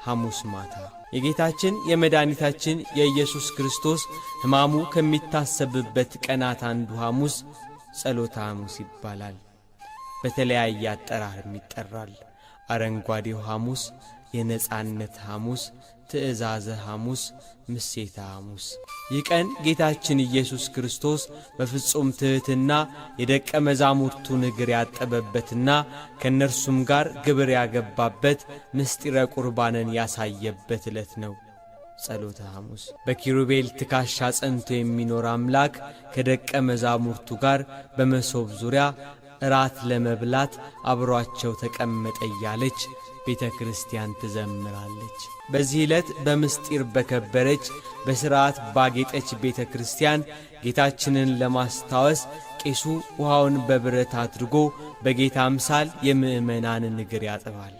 ሐሙስ ማታ የጌታችን የመድኃኒታችን የኢየሱስ ክርስቶስ ሕማሙ ከሚታሰብበት ቀናት አንዱ ሐሙስ ጸሎተ ሐሙስ ይባላል። በተለያየ አጠራርም ይጠራል። አረንጓዴው ሐሙስ፣ የነጻነት ሐሙስ፣ ትእዛዘ ሐሙስ፣ ምሴተ ሐሙስ። ይህ ቀን ጌታችን ኢየሱስ ክርስቶስ በፍጹም ትሕትና የደቀ መዛሙርቱን እግር ያጠበበትና ከእነርሱም ጋር ግብር ያገባበት ምስጢረ ቁርባንን ያሳየበት ዕለት ነው። ጸሎተ ሐሙስ በኪሩቤል ትካሻ ጸንቶ የሚኖር አምላክ ከደቀ መዛሙርቱ ጋር በመሶብ ዙሪያ እራት ለመብላት አብሯቸው ተቀመጠ እያለች ቤተ ክርስቲያን ትዘምራለች። በዚህ ዕለት በምስጢር በከበረች በሥርዓት ባጌጠች ቤተ ክርስቲያን ጌታችንን ለማስታወስ ቄሱ ውሃውን በብረት አድርጎ በጌታ አምሳል የምእመናንን እግር ያጥባል።